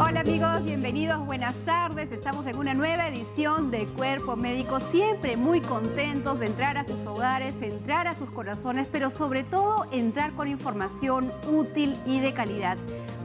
Hola amigos, bienvenidos, buenas tardes. Estamos en una nueva edición de Cuerpo Médico, siempre muy contentos de entrar a sus hogares, entrar a sus corazones, pero sobre todo entrar con información útil y de calidad.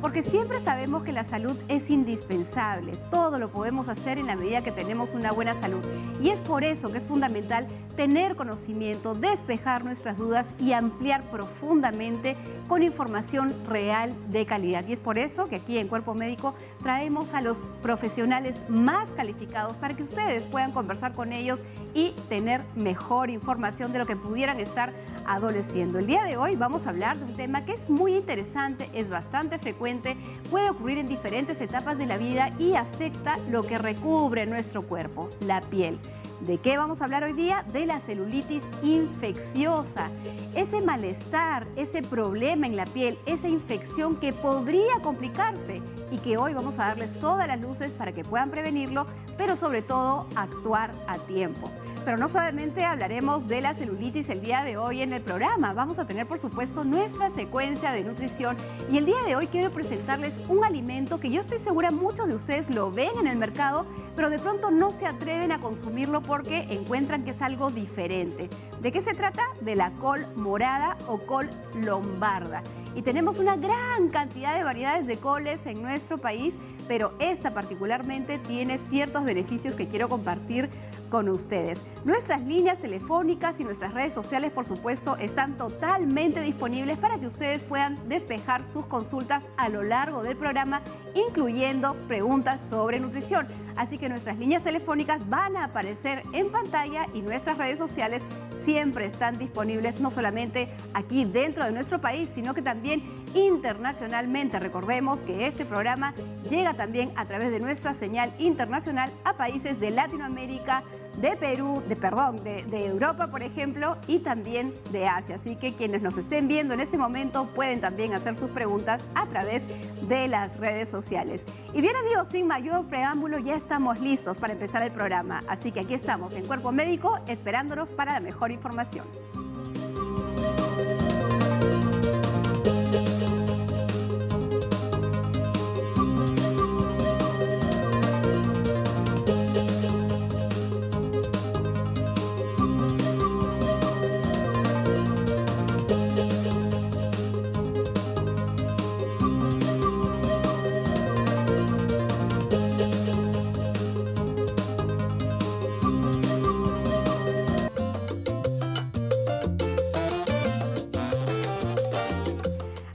Porque siempre sabemos que la salud es indispensable, todo lo podemos hacer en la medida que tenemos una buena salud. Y es por eso que es fundamental tener conocimiento, despejar nuestras dudas y ampliar profundamente con información real de calidad. Y es por eso que aquí en Cuerpo Médico traemos a los profesionales más calificados para que ustedes puedan conversar con ellos y tener mejor información de lo que pudieran estar adoleciendo. El día de hoy vamos a hablar de un tema que es muy interesante, es bastante frecuente, puede ocurrir en diferentes etapas de la vida y afecta lo que recubre nuestro cuerpo, la piel. ¿De qué vamos a hablar hoy día? De la celulitis infecciosa. Ese malestar, ese problema en la piel, esa infección que podría complicarse y que hoy vamos a darles todas las luces para que puedan prevenirlo, pero sobre todo actuar a tiempo. Pero no solamente hablaremos de la celulitis el día de hoy en el programa, vamos a tener por supuesto nuestra secuencia de nutrición y el día de hoy quiero presentarles un alimento que yo estoy segura muchos de ustedes lo ven en el mercado, pero de pronto no se atreven a consumirlo porque encuentran que es algo diferente. ¿De qué se trata? De la col morada o col lombarda. Y tenemos una gran cantidad de variedades de coles en nuestro país, pero esta particularmente tiene ciertos beneficios que quiero compartir con ustedes. Nuestras líneas telefónicas y nuestras redes sociales, por supuesto, están totalmente disponibles para que ustedes puedan despejar sus consultas a lo largo del programa, incluyendo preguntas sobre nutrición. Así que nuestras líneas telefónicas van a aparecer en pantalla y nuestras redes sociales siempre están disponibles, no solamente aquí dentro de nuestro país, sino que también internacionalmente. Recordemos que este programa llega también a través de nuestra señal internacional a países de Latinoamérica, de Perú, de Europa, por ejemplo, y también de Asia. Así que quienes nos estén viendo en este momento pueden también hacer sus preguntas a través de las redes sociales. Y bien amigos, sin mayor preámbulo, ya estamos listos para empezar el programa. Así que aquí estamos en Cuerpo Médico esperándonos para la mejor información.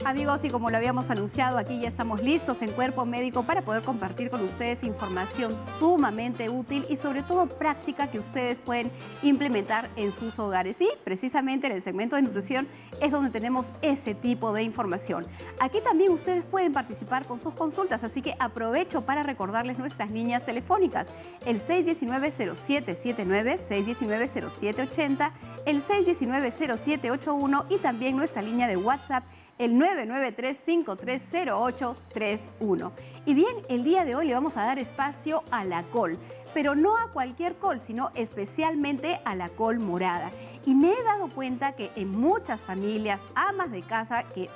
Amigos, y como lo habíamos anunciado, aquí ya estamos listos en Cuerpo Médico para poder compartir con ustedes información sumamente útil y sobre todo práctica que ustedes pueden implementar en sus hogares. Y precisamente en el segmento de nutrición es donde tenemos ese tipo de información. Aquí también ustedes pueden participar con sus consultas, así que aprovecho para recordarles nuestras líneas telefónicas. El 619-0779, 619-0780, el 619-0781 y también nuestra línea de WhatsApp, el 993-530831. Y bien, el día de hoy le vamos a dar espacio a la col, pero no a cualquier col, sino especialmente a la col morada. Y me he dado cuenta que en muchas familias, amas de casa, que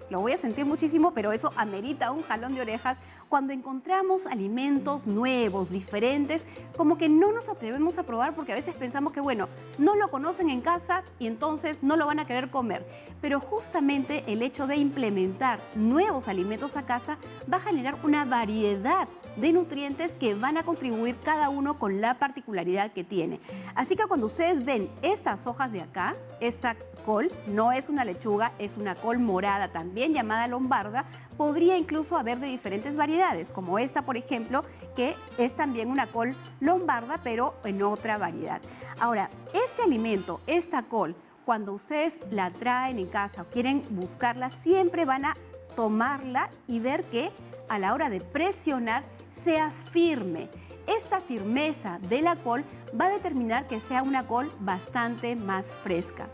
lo voy a sentir muchísimo, pero eso amerita un jalón de orejas, cuando encontramos alimentos nuevos, diferentes, como que no nos atrevemos a probar porque a veces pensamos que, bueno, no lo conocen en casa y entonces no lo van a querer comer. Pero justamente el hecho de implementar nuevos alimentos a casa va a generar una variedad de nutrientes que van a contribuir cada uno con la particularidad que tiene. Así que cuando ustedes ven estas hojas de acá, esta col no es una lechuga, es una col morada, también llamada lombarda. Podría incluso haber de diferentes variedades, como esta, por ejemplo, que es también una col lombarda, pero en otra variedad. Ahora, ese alimento, esta col, cuando ustedes la traen en casa o quieren buscarla, siempre van a tomarla y ver que a la hora de presionar sea firme. Esta firmeza de la col va a determinar que sea una col bastante más fresca.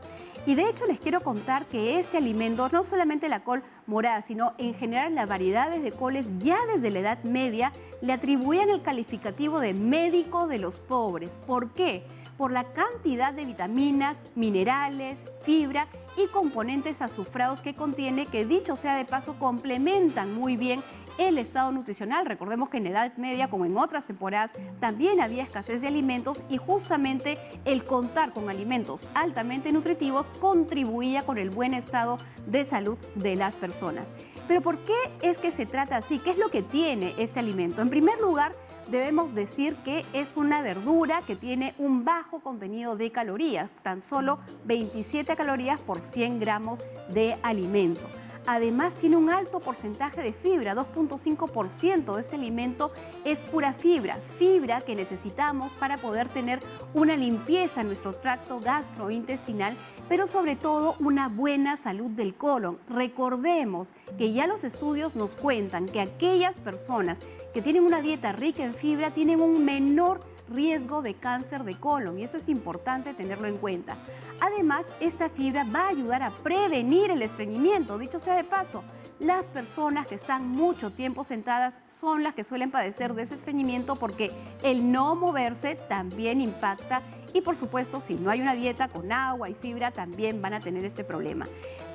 Y de hecho les quiero contar que este alimento, no solamente la col morada, sino en general las variedades de coles ya desde la Edad Media le atribuían el calificativo de médico de los pobres. ¿Por qué? por la cantidad de vitaminas, minerales, fibra y componentes azufrados que contiene, que dicho sea de paso complementan muy bien el estado nutricional. Recordemos que en la Edad Media, como en otras temporadas, también había escasez de alimentos y justamente el contar con alimentos altamente nutritivos contribuía con el buen estado de salud de las personas. Pero ¿por qué es que se trata así? ¿Qué es lo que tiene este alimento? En primer lugar, debemos decir que es una verdura que tiene un bajo contenido de calorías, tan solo 27 calorías por 100 gramos de alimento. Además, tiene un alto porcentaje de fibra, 2.5% de este alimento es pura fibra, fibra que necesitamos para poder tener una limpieza en nuestro tracto gastrointestinal, pero sobre todo una buena salud del colon. Recordemos que ya los estudios nos cuentan que aquellas personas que tienen una dieta rica en fibra tienen un menor riesgo de cáncer de colon y eso es importante tenerlo en cuenta. Además, esta fibra va a ayudar a prevenir el estreñimiento. Dicho sea de paso, las personas que están mucho tiempo sentadas son las que suelen padecer de ese estreñimiento porque el no moverse también impacta y por supuesto si no hay una dieta con agua y fibra también van a tener este problema.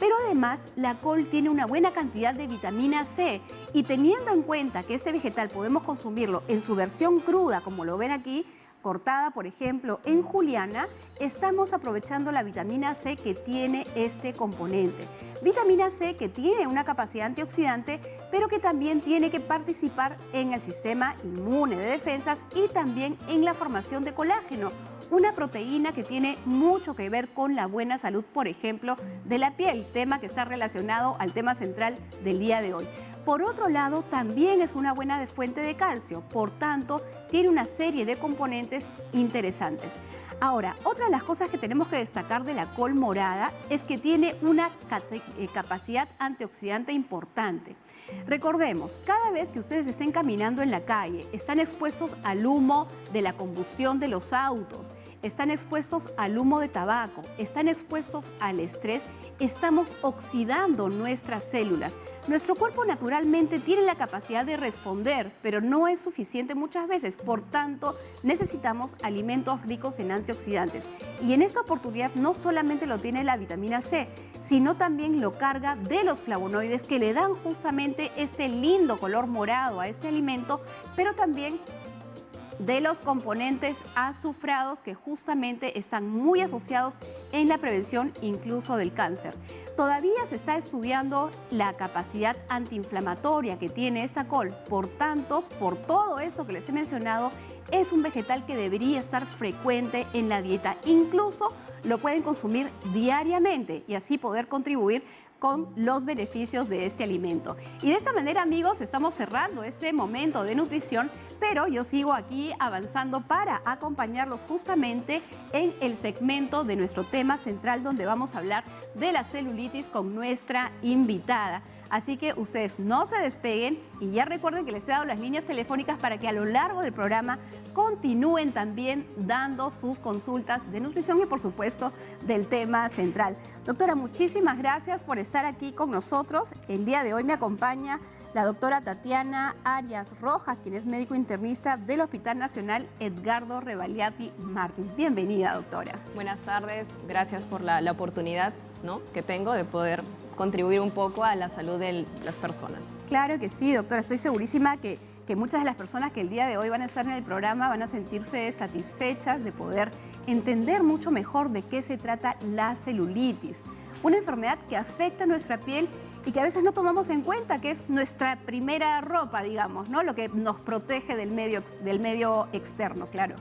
Pero además la col tiene una buena cantidad de vitamina C y teniendo en cuenta que este vegetal podemos consumirlo en su versión cruda como lo ven aquí, cortada por ejemplo en juliana, estamos aprovechando la vitamina C que tiene este componente. Vitamina C que tiene una capacidad antioxidante, pero que también tiene que participar en el sistema inmune de defensas y también en la formación de colágeno, una proteína que tiene mucho que ver con la buena salud, por ejemplo, de la piel, tema que está relacionado al tema central del día de hoy. Por otro lado, también es una buena fuente de calcio, por tanto, tiene una serie de componentes interesantes. Ahora, otra de las cosas que tenemos que destacar de la col morada es que tiene una capacidad antioxidante importante. Recordemos, cada vez que ustedes estén caminando en la calle, están expuestos al humo de la combustión de los autos, están expuestos al humo de tabaco, están expuestos al estrés, estamos oxidando nuestras células. Nuestro cuerpo naturalmente tiene la capacidad de responder, pero no es suficiente muchas veces. Por tanto, necesitamos alimentos ricos en antioxidantes. Y en esta oportunidad no solamente lo tiene la vitamina C, sino también lo carga de los flavonoides que le dan justamente este lindo color morado a este alimento, pero también de los componentes azufrados que justamente están muy asociados en la prevención incluso del cáncer. Todavía se está estudiando la capacidad antiinflamatoria que tiene esta col, por tanto, por todo esto que les he mencionado, es un vegetal que debería estar frecuente en la dieta. Incluso lo pueden consumir diariamente y así poder contribuir con los beneficios de este alimento. Y de esta manera, amigos, estamos cerrando este momento de nutrición, pero yo sigo aquí avanzando para acompañarlos justamente en el segmento de nuestro tema central, donde vamos a hablar de la celulitis con nuestra invitada. Así que ustedes no se despeguen y ya recuerden que les he dado las líneas telefónicas para que a lo largo del programa continúen también dando sus consultas de nutrición y por supuesto del tema central. Doctora, muchísimas gracias por estar aquí con nosotros. El día de hoy me acompaña la doctora Tatiana Arias Rojas, quien es médico internista del Hospital Nacional Edgardo Rebagliati Martins. Bienvenida, doctora. Buenas tardes, gracias por la oportunidad, ¿no?, que tengo de poder contribuir un poco a la salud de las personas. Claro que sí, doctora. Estoy segurísima que muchas de las personas que el día de hoy van a estar en el programa van a sentirse satisfechas de poder entender mucho mejor de qué se trata la celulitis. Una enfermedad que afecta a nuestra piel y que a veces no tomamos en cuenta, que es nuestra primera ropa, digamos, ¿no? Lo que nos protege del medio externo, claro.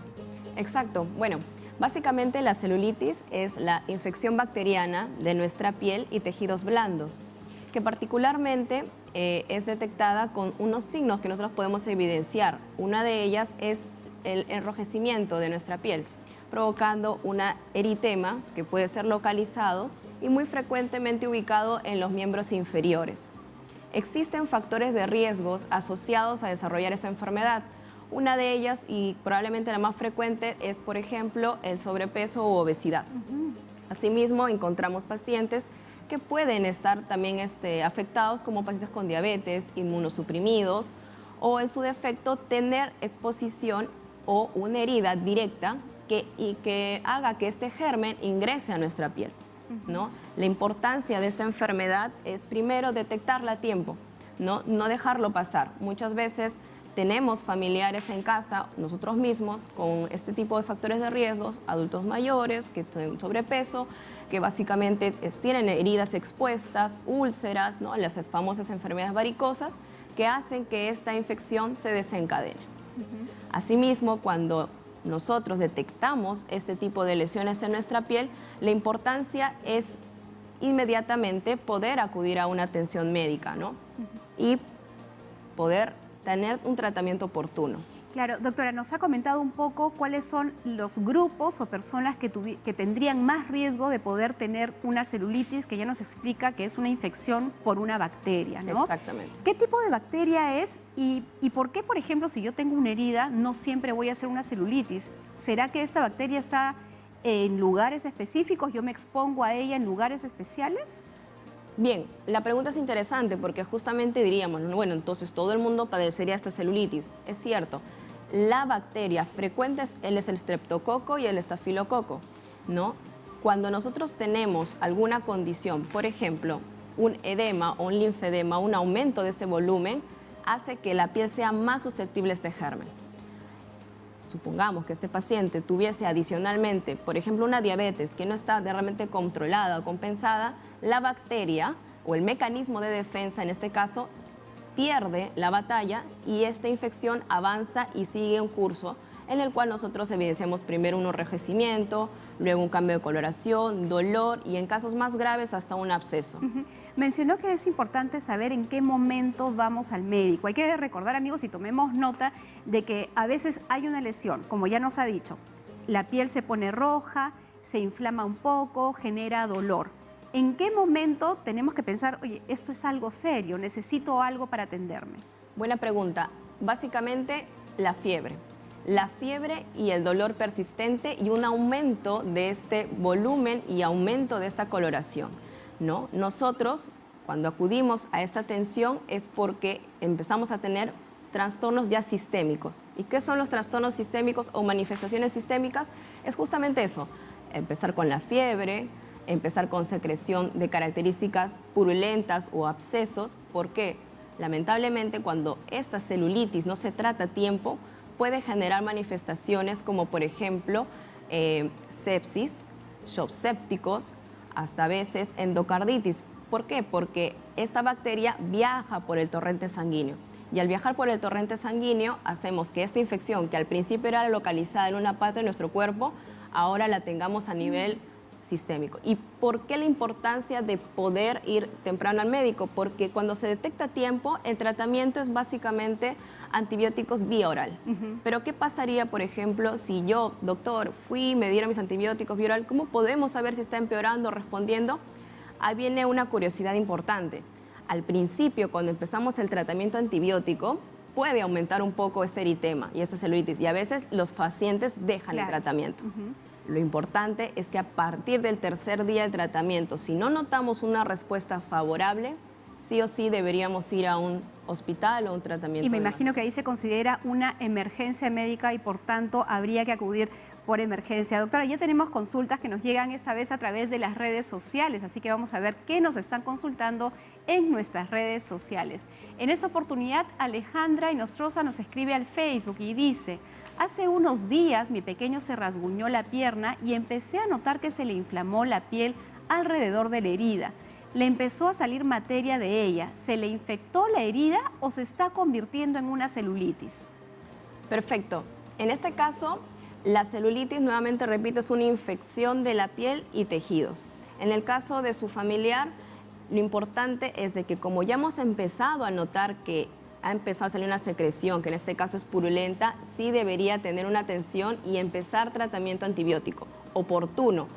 Exacto. Bueno, básicamente la celulitis es la infección bacteriana de nuestra piel y tejidos blandos, que particularmente es detectada con unos signos que nosotros podemos evidenciar. Una de ellas es el enrojecimiento de nuestra piel, provocando una eritema que puede ser localizado y muy frecuentemente ubicado en los miembros inferiores. Existen factores de riesgos asociados a desarrollar esta enfermedad. Una de ellas, y probablemente la más frecuente, es, por ejemplo, el sobrepeso u obesidad. Asimismo, encontramos pacientes que pueden estar también afectados como pacientes con diabetes, inmunosuprimidos o, en su defecto, tener exposición o una herida directa y que haga que este germen ingrese a nuestra piel, ¿no? La importancia de esta enfermedad es primero detectarla a tiempo, no dejarlo pasar. Muchas veces tenemos familiares en casa, nosotros mismos, con este tipo de factores de riesgos, adultos mayores, que tienen sobrepeso, que básicamente tienen heridas expuestas, úlceras, ¿no? Las famosas enfermedades varicosas, que hacen que esta infección se desencadene. Asimismo, cuando nosotros detectamos este tipo de lesiones en nuestra piel, la importancia es inmediatamente poder acudir a una atención médica, ¿no? Y poder tener un tratamiento oportuno. Claro, doctora, nos ha comentado un poco cuáles son los grupos o personas que tendrían más riesgo de poder tener una celulitis, que ya nos explica que es una infección por una bacteria, ¿no? Exactamente. ¿Qué tipo de bacteria es y por qué, por ejemplo, si yo tengo una herida, no siempre voy a hacer una celulitis? ¿Será que esta bacteria está en lugares específicos? ¿Yo me expongo a ella en lugares especiales? Bien, la pregunta es interesante porque justamente diríamos, bueno, entonces todo el mundo padecería esta celulitis. Es cierto, la bacteria frecuente es el streptococo y el estafilococo, ¿no? Cuando nosotros tenemos alguna condición, por ejemplo, un edema o un linfedema, un aumento de ese volumen, hace que la piel sea más susceptible a este germen. Supongamos que este paciente tuviese adicionalmente, por ejemplo, una diabetes que no está realmente controlada o compensada, la bacteria o el mecanismo de defensa, en este caso, pierde la batalla y esta infección avanza y sigue un curso en el cual nosotros evidenciamos primero un enrojecimiento, luego un cambio de coloración, dolor y en casos más graves hasta un absceso. Mencionó que es importante saber en qué momento vamos al médico. Hay que recordar, amigos, y tomemos nota de que a veces hay una lesión, como ya nos ha dicho, la piel se pone roja, se inflama un poco, genera dolor. ¿En qué momento tenemos que pensar, oye, esto es algo serio, necesito algo para atenderme? Buena pregunta. Básicamente, la fiebre. La fiebre y el dolor persistente y un aumento de este volumen y aumento de esta coloración, ¿no? Nosotros, cuando acudimos a esta atención, es porque empezamos a tener trastornos ya sistémicos. ¿Y qué son los trastornos sistémicos o manifestaciones sistémicas? Es justamente eso, empezar con la fiebre, empezar con secreción de características purulentas o abscesos, porque lamentablemente cuando esta celulitis no se trata a tiempo, puede generar manifestaciones como por ejemplo sepsis, shocks sépticos, hasta a veces endocarditis. ¿Por qué? Porque esta bacteria viaja por el torrente sanguíneo y al viajar por el torrente sanguíneo hacemos que esta infección, que al principio era localizada en una parte de nuestro cuerpo, ahora la tengamos a nivel sistémico. ¿Y por qué la importancia de poder ir temprano al médico? Porque cuando se detecta a tiempo, el tratamiento es básicamente antibióticos vía oral. Pero ¿qué pasaría, por ejemplo, si yo, doctor, me dieron mis antibióticos vía oral? ¿Cómo podemos saber si está empeorando o respondiendo? Ahí viene una curiosidad importante. Al principio, cuando empezamos el tratamiento antibiótico, puede aumentar un poco este eritema y esta celulitis, y a veces los pacientes dejan el tratamiento. Lo importante es que a partir del tercer día de tratamiento, si no notamos una respuesta favorable, sí o sí deberíamos ir a un hospital o un tratamiento. Y me imagino que ahí se considera una emergencia médica y por tanto habría que acudir por emergencia. Doctora, ya tenemos consultas que nos llegan esta vez a través de las redes sociales, así que vamos a ver qué nos están consultando en nuestras redes sociales. En esta oportunidad, Alejandra Inostroza nos escribe al Facebook y dice: hace unos días mi pequeño se rasguñó la pierna y empecé a notar que se le inflamó la piel alrededor de la herida. Le empezó a salir materia de ella. ¿Se le infectó la herida o se está convirtiendo en una celulitis? Perfecto. En este caso, la celulitis, nuevamente repito, es una infección de la piel y tejidos. En el caso de su familiar, lo importante es de que como ya hemos empezado a notar que ha empezado a salir una secreción, que en este caso es purulenta, sí debería tener una atención y empezar tratamiento antibiótico oportuno.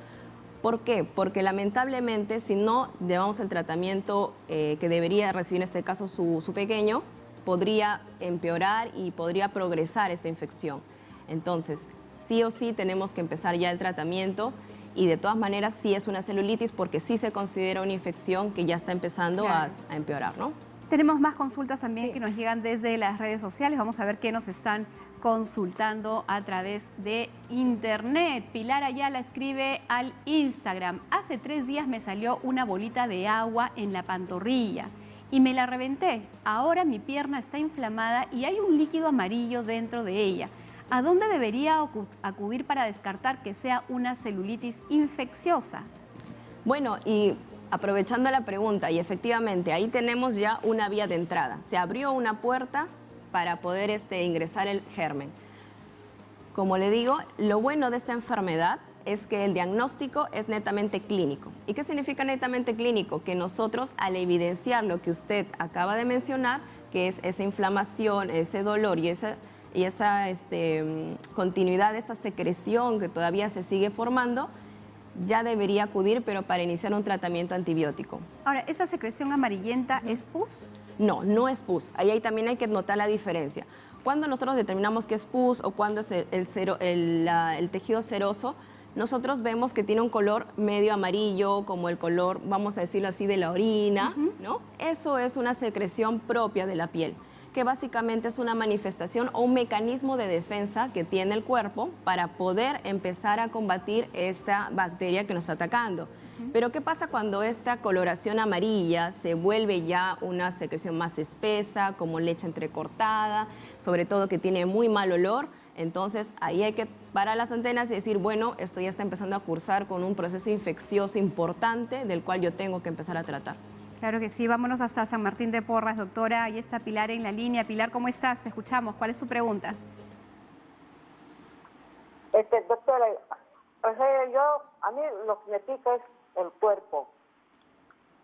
¿Por qué? Porque lamentablemente si no llevamos el tratamiento que debería recibir en este caso su pequeño, podría empeorar y podría progresar esta infección. Entonces, sí o sí tenemos que empezar ya el tratamiento y de todas maneras sí es una celulitis porque sí se considera una infección que ya está empezando a empeorar, ¿no? Tenemos más consultas también que nos llegan desde las redes sociales. Vamos a ver qué nos están consultando a través de internet. Pilar Ayala escribe al Instagram: hace 3 días me salió una bolita de agua en la pantorrilla y me la reventé. Ahora mi pierna está inflamada y hay un líquido amarillo dentro de ella. ¿A dónde debería acudir para descartar que sea una celulitis infecciosa? Bueno, y aprovechando la pregunta, y efectivamente ahí tenemos ya una vía de entrada. Se abrió una puerta para poder ingresar el germen. Como le digo, lo bueno de esta enfermedad es que el diagnóstico es netamente clínico. ¿Y qué significa netamente clínico? Que nosotros, al evidenciar lo que usted acaba de mencionar, que es esa inflamación, ese dolor y esa continuidad de esta secreción que todavía se sigue formando, ya debería acudir, pero para iniciar un tratamiento antibiótico. Ahora, ¿esa secreción amarillenta es pus? No, no es pus. Ahí también hay que notar la diferencia. Cuando nosotros determinamos que es pus o cuando es el tejido seroso, nosotros vemos que tiene un color medio amarillo, como el color, vamos a decirlo así, de la orina, ¿no? Eso es una secreción propia de la piel, que básicamente es una manifestación o un mecanismo de defensa que tiene el cuerpo para poder empezar a combatir esta bacteria que nos está atacando. Pero ¿qué pasa cuando esta coloración amarilla se vuelve ya una secreción más espesa, como leche entrecortada, sobre todo que tiene muy mal olor? Entonces ahí hay que parar las antenas y decir, bueno, esto ya está empezando a cursar con un proceso infeccioso importante del cual yo tengo que empezar a tratar. Claro que sí, vámonos hasta San Martín de Porras, doctora. Ahí está Pilar en la línea. Pilar, ¿cómo estás? Te escuchamos. ¿Cuál es tu pregunta? Doctora, o sea, a mí lo que me pica es el cuerpo.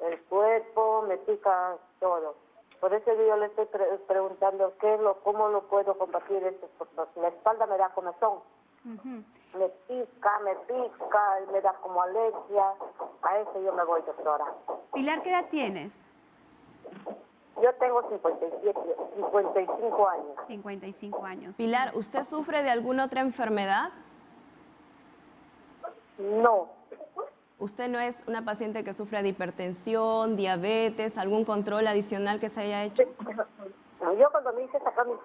El cuerpo me pica todo. Por eso yo le estoy preguntando cómo lo puedo combatir esto, porque la espalda me da comezón. Me pica, y me da como alergia. A eso yo me voy, doctora. Pilar, ¿qué edad tienes? Yo tengo 55 años. 55 años. Pilar, ¿usted sufre de alguna otra enfermedad? No. ¿Usted no es una paciente que sufre de hipertensión, diabetes, algún control adicional que se haya hecho? Yo cuando me hice sacar mis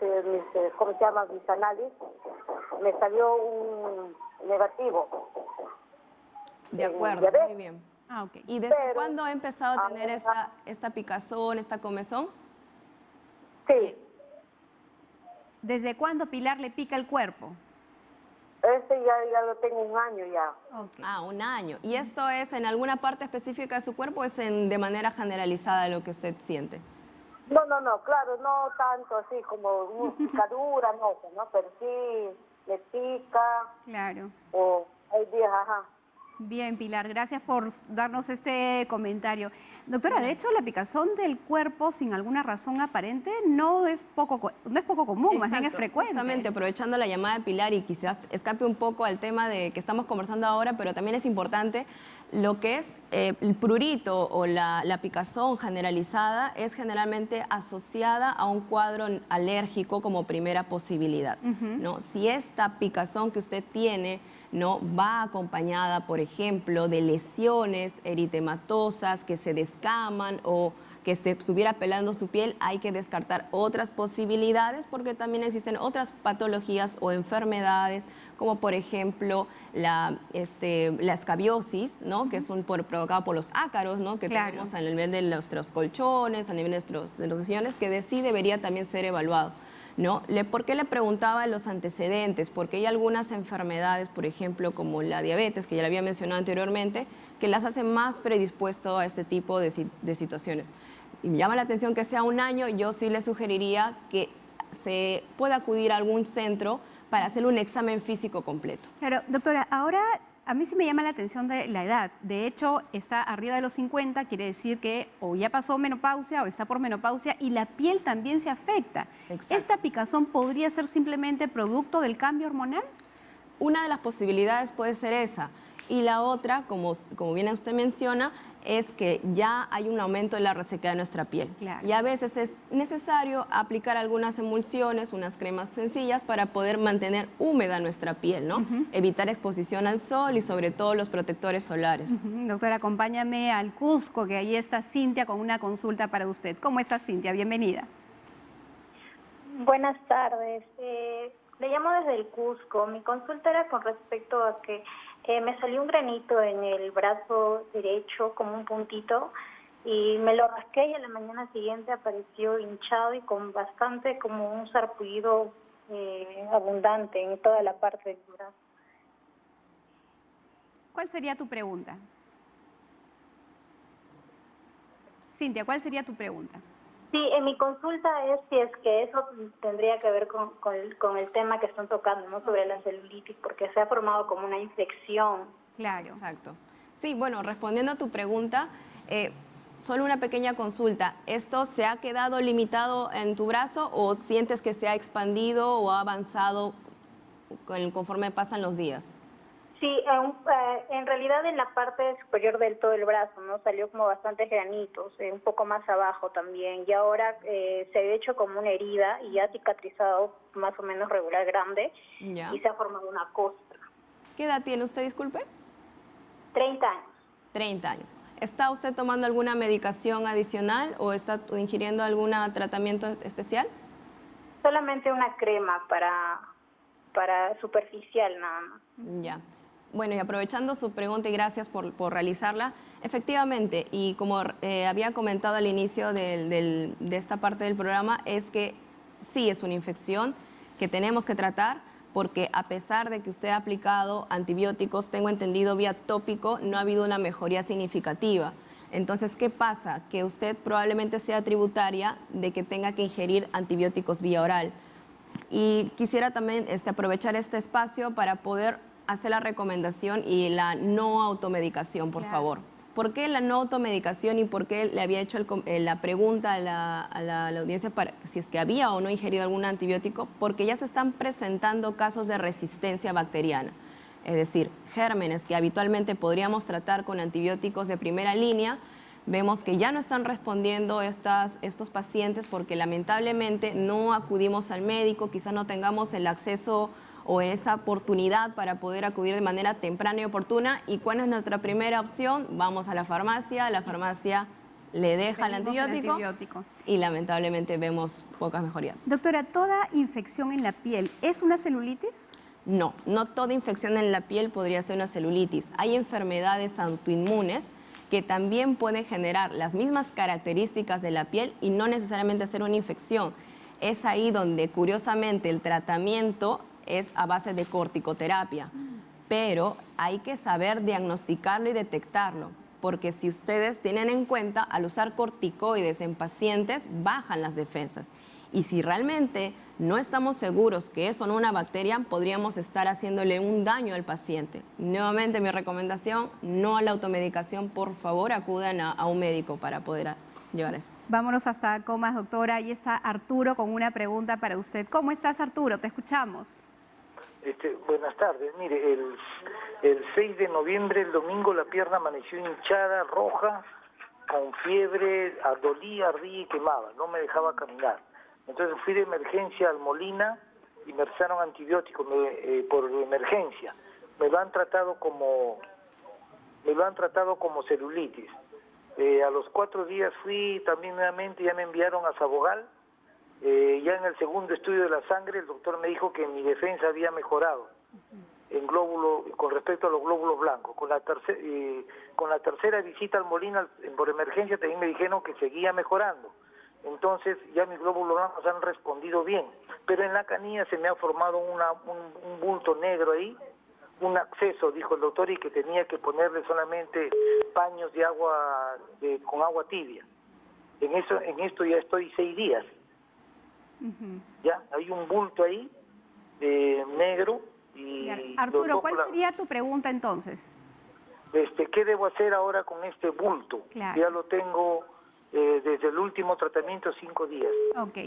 análisis, me salió un negativo. De acuerdo, muy bien. Ah, ok. ¿Y desde cuándo ha empezado a tener esta picazón, esta comezón? Sí. ¿Desde cuándo, Pilar, le pica el cuerpo? Ya lo tengo 1 año ya. Okay. Ah, 1 año. ¿Y esto es en alguna parte específica de su cuerpo o es de manera generalizada lo que usted siente? No, claro, no tanto así como una picadura, no, pero sí me pica. Claro. O hay días, ajá. Bien, Pilar, gracias por darnos este comentario. Doctora, de hecho, la picazón del cuerpo sin alguna razón aparente no es poco común, más bien es frecuente. Justamente aprovechando la llamada de Pilar y quizás escape un poco al tema de que estamos conversando ahora, pero también es importante lo que es el prurito o la picazón generalizada es generalmente asociada a un cuadro alérgico como primera posibilidad, ¿no? Si esta picazón que usted tiene no va acompañada, por ejemplo, de lesiones eritematosas que se descaman o que se estuviera pelando su piel, hay que descartar otras posibilidades porque también existen otras patologías o enfermedades, como por ejemplo la escabiosis, ¿no? Que es provocada por los ácaros, ¿no? Que tenemos a nivel de nuestros colchones, a nivel de los sillones, que sí debería también ser evaluado, ¿no? ¿Por qué le preguntaba los antecedentes? Porque hay algunas enfermedades, por ejemplo, como la diabetes, que ya le había mencionado anteriormente, que las hacen más predispuesto a este tipo de situaciones. Y me llama la atención que sea 1 año, yo sí le sugeriría que se pueda acudir a algún centro para hacer un examen físico completo. Claro, doctora, ahora a mí sí me llama la atención de la edad. De hecho, está arriba de los 50, quiere decir que o ya pasó menopausia o está por menopausia y la piel también se afecta. Exacto. ¿Esta picazón podría ser simplemente producto del cambio hormonal? Una de las posibilidades puede ser esa. Y la otra, como bien usted menciona, es que ya hay un aumento de la resequedad de nuestra piel. Claro. Y a veces es necesario aplicar algunas emulsiones, unas cremas sencillas para poder mantener húmeda nuestra piel, ¿no? Evitar exposición al sol y sobre todo los protectores solares. Doctora, acompáñame al Cusco, que ahí está Cintia con una consulta para usted. ¿Cómo está, Cintia? Bienvenida. Buenas tardes. Le llamo desde el Cusco. Mi consulta era con respecto a que me salió un granito en el brazo derecho, como un puntito, y me lo rasqué y a la mañana siguiente apareció hinchado y con bastante como un sarpullido abundante en toda la parte del brazo. ¿Cuál sería tu pregunta? Cintia, ¿cuál sería tu pregunta? Sí, en mi consulta es si es que eso tendría que ver con el tema que están tocando, ¿no? Sobre la celulitis, porque se ha formado como una infección. Claro. Exacto. Sí, bueno, respondiendo a tu pregunta, solo una pequeña consulta. ¿Esto se ha quedado limitado en tu brazo o sientes que se ha expandido o ha avanzado conforme pasan los días? Sí, en realidad en la parte superior del todo el brazo, ¿no? Salió como bastantes granitos, un poco más abajo también, y ahora se ha hecho como una herida y ha cicatrizado más o menos regular grande, Ya. y se ha formado una costra. ¿Qué edad tiene usted, disculpe? 30 años. 30 años. ¿Está usted tomando alguna medicación adicional o está ingiriendo algún tratamiento especial? Solamente una crema para superficial nada más. Ya. Bueno, y aprovechando su pregunta y gracias por realizarla, efectivamente, y como había comentado al inicio de esta parte del programa, es que sí es una infección que tenemos que tratar porque a pesar de que usted ha aplicado antibióticos, tengo entendido vía tópico, no ha habido una mejoría significativa. Entonces, ¿qué pasa? Que usted probablemente sea tributaria de que tenga que ingerir antibióticos vía oral. Y quisiera también aprovechar este espacio para poder hacer la recomendación y la no automedicación, por favor. ¿Por qué la no automedicación y por qué le había hecho la pregunta a la audiencia para si es que había o no ingerido algún antibiótico? Porque ya se están presentando casos de resistencia bacteriana. Es decir, gérmenes que habitualmente podríamos tratar con antibióticos de primera línea, vemos que ya no están respondiendo estos pacientes porque lamentablemente no acudimos al médico, quizás no tengamos el acceso o esa oportunidad para poder acudir de manera temprana y oportuna. ¿Y cuál es nuestra primera opción? Vamos a la farmacia le deja el antibiótico y lamentablemente vemos pocas mejorías. Doctora, ¿toda infección en la piel es una celulitis? No, no toda infección en la piel podría ser una celulitis. Hay enfermedades autoinmunes que también pueden generar las mismas características de la piel y no necesariamente ser una infección. Es ahí donde, curiosamente, el tratamiento es a base de corticoterapia, pero hay que saber diagnosticarlo y detectarlo, porque si ustedes tienen en cuenta, al usar corticoides en pacientes, bajan las defensas. Y si realmente no estamos seguros que eso no es una bacteria, podríamos estar haciéndole un daño al paciente. Nuevamente, mi recomendación, no a la automedicación, por favor, acudan a un médico para poder llevar eso. Vámonos hasta Comas, doctora. Ahí está Arturo con una pregunta para usted. ¿Cómo estás, Arturo? Te escuchamos. Buenas tardes. Mire, el 6 de noviembre, el domingo, la pierna amaneció hinchada, roja, con fiebre, dolía, ardía y quemaba. No me dejaba caminar. Entonces fui de emergencia al Molina y me recetaron antibióticos por emergencia. Me lo han tratado como celulitis. A los 4 días fui también nuevamente, ya me enviaron a Sabogal. Ya en el segundo estudio de la sangre el doctor me dijo que mi defensa había mejorado con respecto a los glóbulos blancos. Con la tercera visita al Molina por emergencia también me dijeron que seguía mejorando. Entonces ya mis glóbulos blancos han respondido bien, pero en la canilla se me ha formado un bulto negro ahí, un acceso, dijo el doctor, y que tenía que ponerle solamente paños de agua con agua tibia. En esto ya estoy 6 días. Ya hay un bulto ahí negro y Arturo, ¿cuál sería tu pregunta entonces? ¿Qué debo hacer ahora con este bulto? Claro. Ya lo tengo desde el último tratamiento 5 días. Ok.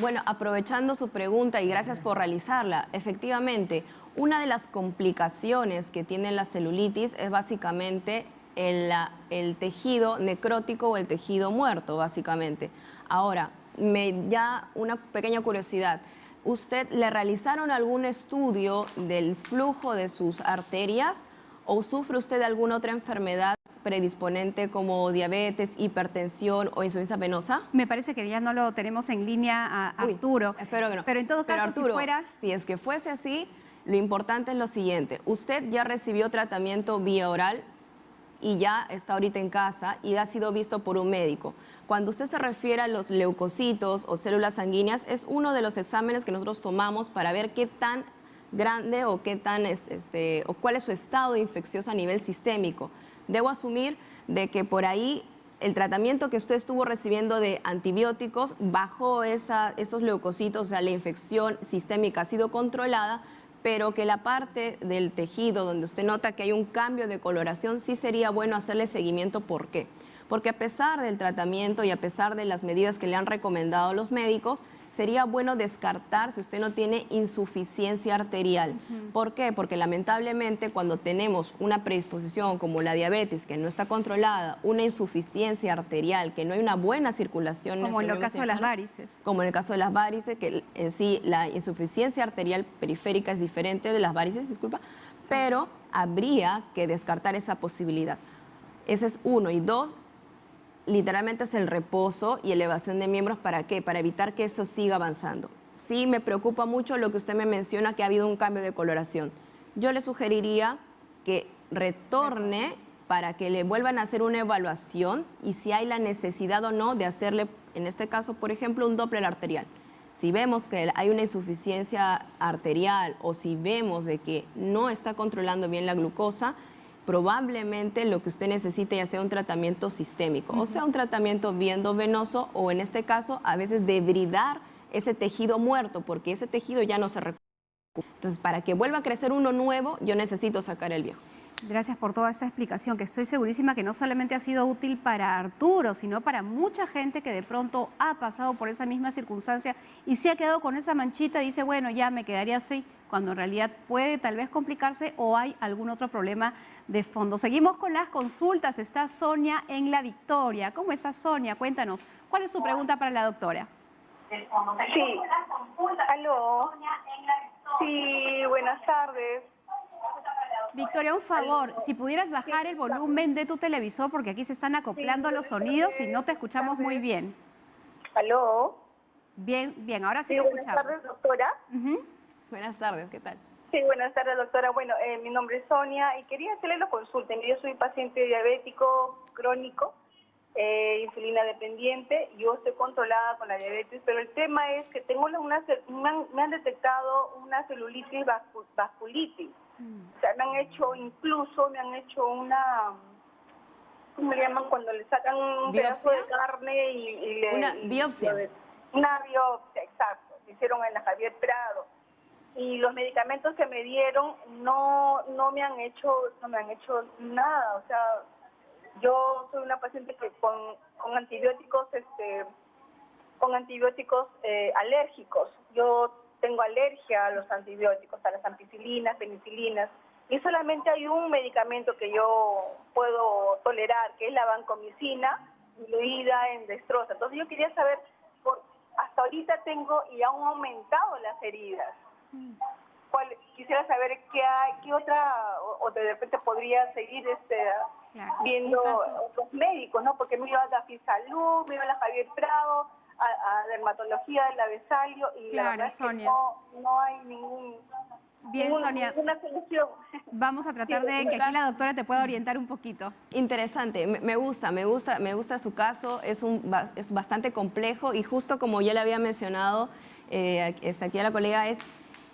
Bueno, aprovechando su pregunta y gracias por realizarla, efectivamente, una de las complicaciones que tiene la celulitis es básicamente el tejido necrótico o el tejido muerto, básicamente. Ahora, ya una pequeña curiosidad. ¿Usted le realizaron algún estudio del flujo de sus arterias o sufre usted de alguna otra enfermedad predisponente como diabetes, hipertensión o insuficiencia venosa? Me parece que ya no lo tenemos en línea a Arturo. Espero que no. Pero en todo caso, Arturo, si fuera... si es que fuese así, lo importante es lo siguiente. Usted ya recibió tratamiento vía oral y ya está ahorita en casa y ha sido visto por un médico. Cuando usted se refiere a los leucocitos o células sanguíneas, es uno de los exámenes que nosotros tomamos para ver qué tan grande o qué tan o cuál es su estado infeccioso a nivel sistémico. Debo asumir de que por ahí el tratamiento que usted estuvo recibiendo de antibióticos bajó esos leucocitos, o sea, la infección sistémica ha sido controlada, pero que la parte del tejido donde usted nota que hay un cambio de coloración, sí sería bueno hacerle seguimiento. ¿Por qué? Porque a pesar del tratamiento y a pesar de las medidas que le han recomendado los médicos, sería bueno descartar si usted no tiene insuficiencia arterial. ¿Por qué? Porque lamentablemente cuando tenemos una predisposición como la diabetes que no está controlada, una insuficiencia arterial, que no hay una buena circulación. Como en el caso de las varices. Como en el caso de las varices, que en sí la insuficiencia arterial periférica es diferente de las varices, disculpa, pero habría que descartar esa posibilidad. Ese es uno. Y dos, literalmente es el reposo y elevación de miembros. ¿Para qué? Para evitar que eso siga avanzando. Sí me preocupa mucho lo que usted me menciona, que ha habido un cambio de coloración. Yo le sugeriría que retorne para que le vuelvan a hacer una evaluación y si hay la necesidad o no de hacerle, en este caso, por ejemplo, un Doppler arterial. Si vemos que hay una insuficiencia arterial o si vemos de que no está controlando bien la glucosa, probablemente lo que usted necesite ya sea un tratamiento sistémico, o sea, un tratamiento endovenoso o en este caso a veces debridar ese tejido muerto, porque ese tejido ya no se recupera. Entonces, para que vuelva a crecer uno nuevo, yo necesito sacar el viejo. Gracias por toda esa explicación, que estoy segurísima que no solamente ha sido útil para Arturo, sino para mucha gente que de pronto ha pasado por esa misma circunstancia y se ha quedado con esa manchita y dice, bueno, ya me quedaría así, cuando en realidad puede tal vez complicarse o hay algún otro problema de fondo. Seguimos con las consultas. Está Sonia en La Victoria. ¿Cómo está Sonia? Cuéntanos, ¿cuál es su pregunta para la doctora? Sí. Aló. Sí, buenas tardes. Victoria, un favor, si pudieras bajar el volumen de tu televisor, porque aquí se están acoplando los sonidos y no te escuchamos muy bien. Aló. Bien, bien, ahora sí te buenas escuchamos. Tardes, doctora. Buenas tardes, ¿qué tal? Sí, buenas tardes, doctora. Bueno, mi nombre es Sonia y quería hacerle la consulta. Yo soy paciente diabético crónico, insulina dependiente. Yo estoy controlada con la diabetes, pero el tema es que tengo me han detectado una celulitis vasculitis. O sea, me han hecho una, ¿cómo le llaman? Cuando le sacan un pedazo de carne y una biopsia. Una biopsia, exacto. Se hicieron en la Javier Prado. Y los medicamentos que me dieron no me han hecho nada. O sea, yo soy una paciente que con antibióticos alérgicos. Yo tengo alergia a los antibióticos, a las ampicilinas, penicilinas, y solamente hay un medicamento que yo puedo tolerar, que es la vancomicina, diluida en dextrosa. Entonces yo quería saber, hasta ahorita tengo y han aumentado las heridas. Quisiera saber qué otra, o de repente podría seguir viendo otros médicos, ¿no? Porque me iba a la Fisalud, me iba a la Javier Prado, a dermatología de la Vesalio, y la verdad Sonia. Es que no hay Sonia, ninguna solución. Vamos a tratar de que aquí la doctora te pueda orientar un poquito. Interesante, me gusta su caso, es bastante complejo y justo como ya le había mencionado aquí a la colega,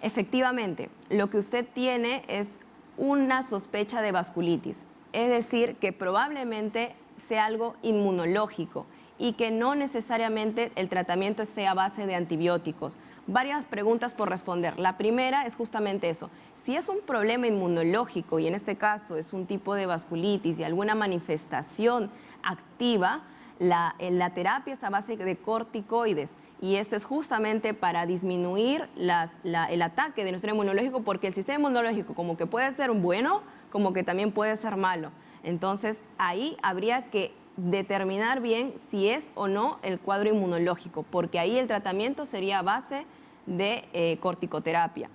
efectivamente, lo que usted tiene es una sospecha de vasculitis, es decir, que probablemente sea algo inmunológico y que no necesariamente el tratamiento sea a base de antibióticos. Varias preguntas por responder. La primera es justamente eso. Si es un problema inmunológico y en este caso es un tipo de vasculitis y alguna manifestación activa, la terapia es a base de corticoides y esto es justamente para disminuir el ataque de nuestro inmunológico, porque el sistema inmunológico como que puede ser bueno, como que también puede ser malo. Entonces ahí habría que determinar bien si es o no el cuadro inmunológico, porque ahí el tratamiento sería a base de corticoterapia.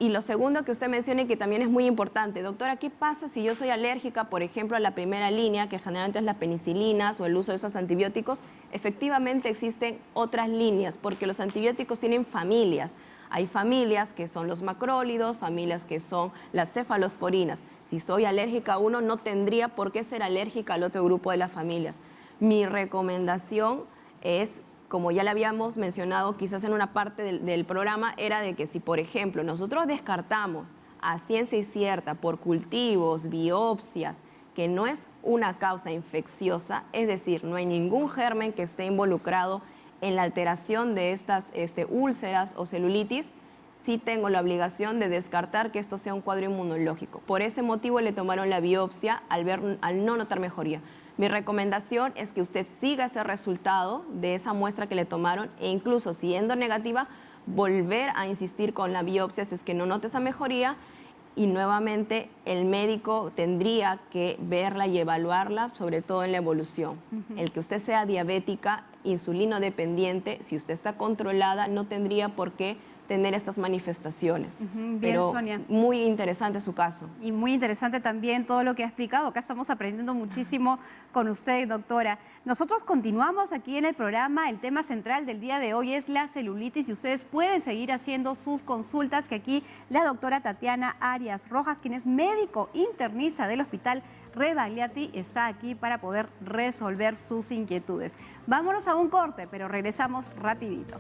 Y lo segundo que usted menciona y que también es muy importante, doctora, ¿qué pasa si yo soy alérgica, por ejemplo, a la primera línea, que generalmente es la penicilinas o el uso de esos antibióticos? Efectivamente existen otras líneas, porque los antibióticos tienen familias. Hay familias que son los macrólidos, familias que son las cefalosporinas. Si soy alérgica a uno, no tendría por qué ser alérgica al otro grupo de las familias. Mi recomendación es, como ya le habíamos mencionado quizás en una parte del programa, era de que si, por ejemplo, nosotros descartamos a ciencia cierta por cultivos, biopsias, que no es una causa infecciosa, es decir, no hay ningún germen que esté involucrado en la alteración de estas úlceras o celulitis, sí tengo la obligación de descartar que esto sea un cuadro inmunológico. Por ese motivo le tomaron la biopsia al no notar mejoría. Mi recomendación es que usted siga ese resultado de esa muestra que le tomaron e incluso siendo negativa, volver a insistir con la biopsia si es que no nota esa mejoría y nuevamente el médico tendría que verla y evaluarla, sobre todo en la evolución. El que usted sea diabética, insulino dependiente, si usted está controlada, no tendría por qué tener estas manifestaciones. Bien, pero Sonia. muy interesante su caso. Y muy interesante también todo lo que ha explicado. Acá estamos aprendiendo muchísimo con usted, doctora. Nosotros continuamos aquí en el programa. El tema central del día de hoy es la celulitis y ustedes pueden seguir haciendo sus consultas, que aquí la doctora Tatiana Arias Rojas, quien es médico internista del Hospital Rebagliati, está aquí para poder resolver sus inquietudes. Vámonos a un corte, pero regresamos rapidito.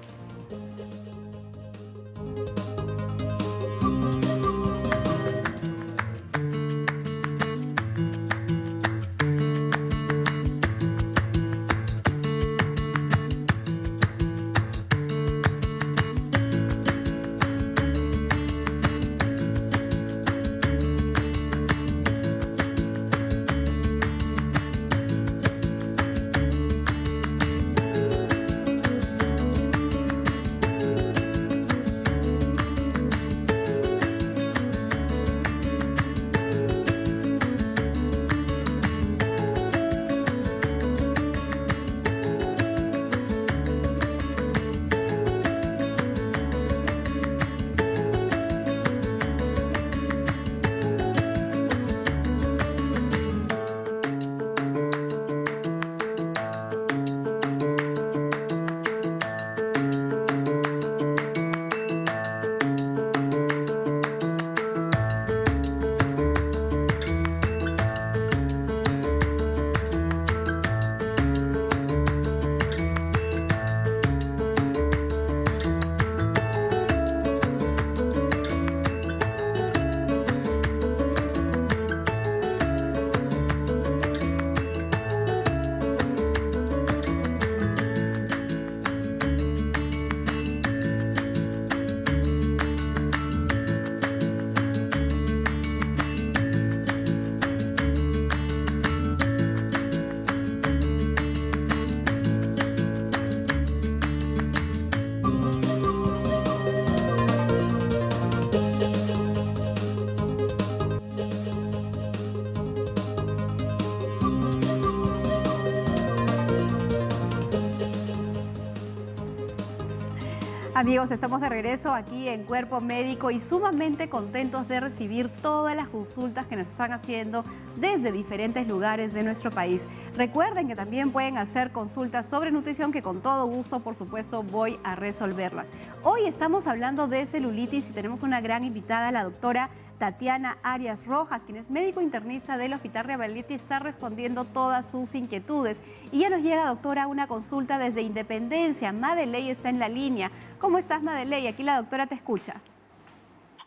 Amigos, estamos de regreso aquí en Cuerpo Médico y sumamente contentos de recibir todas las consultas que nos están haciendo desde diferentes lugares de nuestro país. Recuerden que también pueden hacer consultas sobre nutrición, que con todo gusto, por supuesto, voy a resolverlas. Hoy estamos hablando de celulitis y tenemos una gran invitada, la doctora Tatiana Arias Rojas, quien es médico internista del Hospital Rebagliati, está respondiendo todas sus inquietudes. Y ya nos llega, doctora, una consulta desde Independencia. Madeley está en la línea. ¿Cómo estás, Madeley? Aquí la doctora te escucha.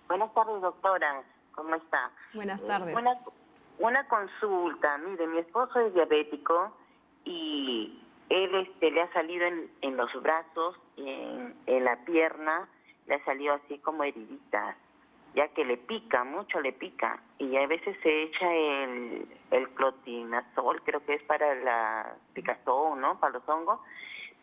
Buenas tardes, doctora. ¿Cómo está? Buenas tardes. Una consulta. Mire, mi esposo es diabético y él le ha salido en los brazos, en la pierna, le ha salido así como heriditas, ya que le pica, mucho le pica, y a veces se echa el clotinazol, creo que es para la picazón, ¿no? Para los hongos,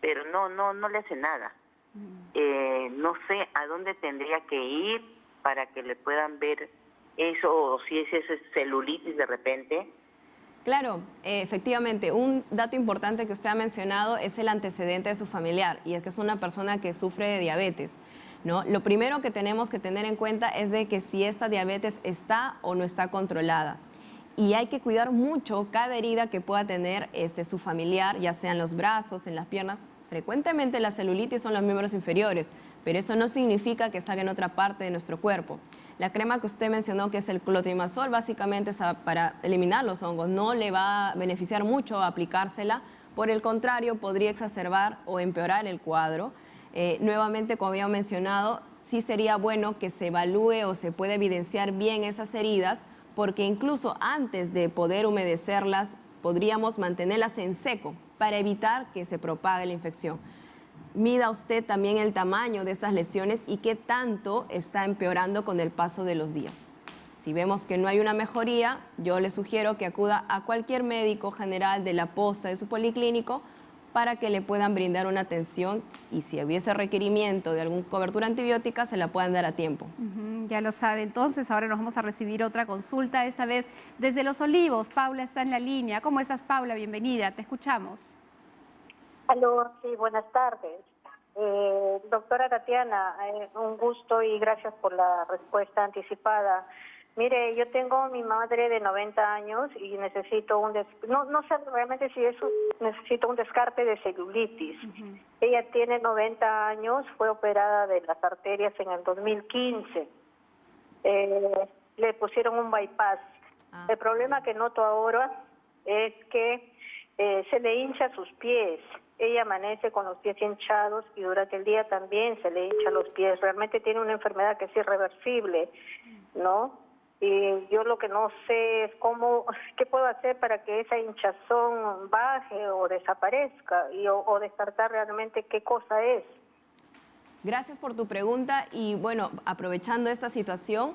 pero no le hace nada. No sé a dónde tendría que ir para que le puedan ver eso, o si es celulitis de repente. Claro, efectivamente, un dato importante que usted ha mencionado es el antecedente de su familiar, y es que es una persona que sufre de diabetes. ¿no? Lo primero que tenemos que tener en cuenta es de que si esta diabetes está o no está controlada. Y hay que cuidar mucho cada herida que pueda tener su familiar, ya sea en los brazos, en las piernas. Frecuentemente la celulitis son los miembros inferiores, pero eso no significa que salga en otra parte de nuestro cuerpo. La crema que usted mencionó, que es el clotrimazol, básicamente es para eliminar los hongos. No le va a beneficiar mucho aplicársela. Por el contrario, podría exacerbar o empeorar el cuadro. Nuevamente, como había mencionado, sí sería bueno que se evalúe o se pueda evidenciar bien esas heridas, porque incluso antes de poder humedecerlas, podríamos mantenerlas en seco para evitar que se propague la infección. Mida usted también el tamaño de estas lesiones y qué tanto está empeorando con el paso de los días. Si vemos que no hay una mejoría, yo le sugiero que acuda a cualquier médico general de la posta de su policlínico para que le puedan brindar una atención y si hubiese requerimiento de alguna cobertura antibiótica, se la puedan dar a tiempo. Ya lo sabe. Entonces, ahora nos vamos a recibir otra consulta, esta vez desde Los Olivos. Paula está en la línea. ¿Cómo estás, Paula? Bienvenida, te escuchamos. Aló, sí, buenas tardes. Doctora Tatiana, un gusto y gracias por la respuesta anticipada. Mire, yo tengo a mi madre de 90 años y necesito no sé realmente si eso necesito un descarte de celulitis. Ella tiene 90 años, fue operada de las arterias en el 2015. Le pusieron un bypass. El problema que noto ahora es que se le hincha sus pies. Ella amanece con los pies hinchados y durante el día también se le hincha los pies. Realmente tiene una enfermedad que es irreversible, ¿no? Y yo lo que no sé es qué puedo hacer para que esa hinchazón baje o desaparezca o descartar realmente qué cosa es. Gracias por tu pregunta y bueno, aprovechando esta situación,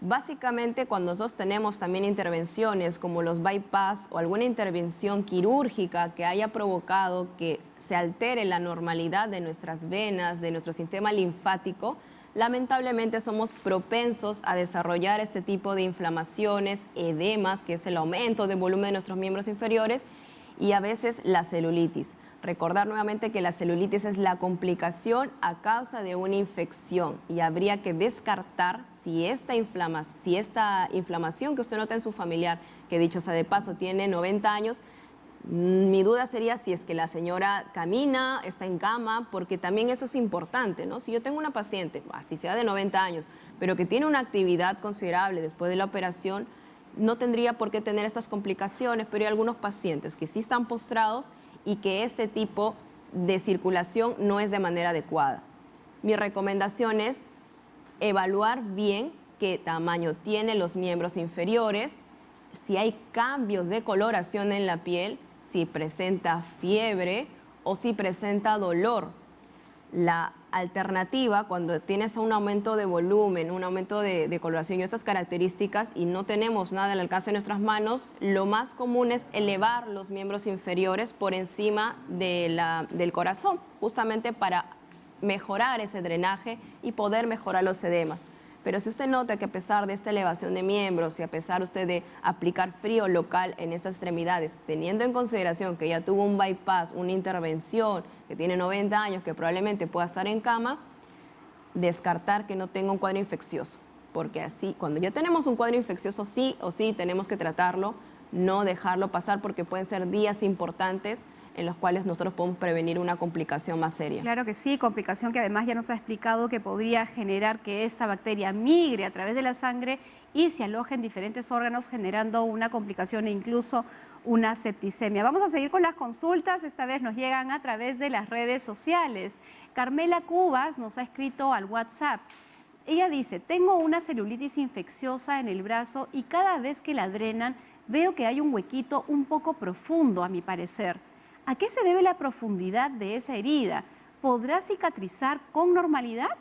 básicamente cuando nosotros tenemos también intervenciones como los bypass o alguna intervención quirúrgica que haya provocado que se altere la normalidad de nuestras venas, de nuestro sistema linfático, lamentablemente somos propensos a desarrollar este tipo de inflamaciones, edemas, que es el aumento de volumen de nuestros miembros inferiores, y a veces la celulitis. Recordar nuevamente que la celulitis es la complicación a causa de una infección y habría que descartar si esta inflamación que usted nota en su familiar, que dicho sea de paso tiene 90 años, mi duda sería si es que la señora camina, está en cama, porque también eso es importante, ¿no? Si yo tengo una paciente, así sea de 90 años, pero que tiene una actividad considerable después de la operación, no tendría por qué tener estas complicaciones, pero hay algunos pacientes que sí están postrados y que este tipo de circulación no es de manera adecuada. Mi recomendación es evaluar bien qué tamaño tienen los miembros inferiores, si hay cambios de coloración en la piel, si presenta fiebre o si presenta dolor. La alternativa, cuando tienes un aumento de volumen, un aumento de coloración y estas características y no tenemos nada al alcance de nuestras manos, lo más común es elevar los miembros inferiores por encima del corazón, justamente para mejorar ese drenaje y poder mejorar los edemas. Pero si usted nota que a pesar de esta elevación de miembros y a pesar usted de aplicar frío local en estas extremidades, teniendo en consideración que ya tuvo un bypass, una intervención, que tiene 90 años, que probablemente pueda estar en cama, descartar que no tenga un cuadro infeccioso. Porque así, cuando ya tenemos un cuadro infeccioso, sí o sí tenemos que tratarlo, no dejarlo pasar porque pueden ser días importantes en los cuales nosotros podemos prevenir una complicación más seria. Claro que sí, complicación que además ya nos ha explicado que podría generar que esta bacteria migre a través de la sangre y se aloje en diferentes órganos generando una complicación e incluso una septicemia. Vamos a seguir con las consultas, esta vez nos llegan a través de las redes sociales. Carmela Cubas nos ha escrito al WhatsApp. Ella dice, tengo una celulitis infecciosa en el brazo y cada vez que la drenan veo que hay un huequito un poco profundo a mi parecer. ¿A qué se debe la profundidad de esa herida? ¿Podrá cicatrizar con normalidad?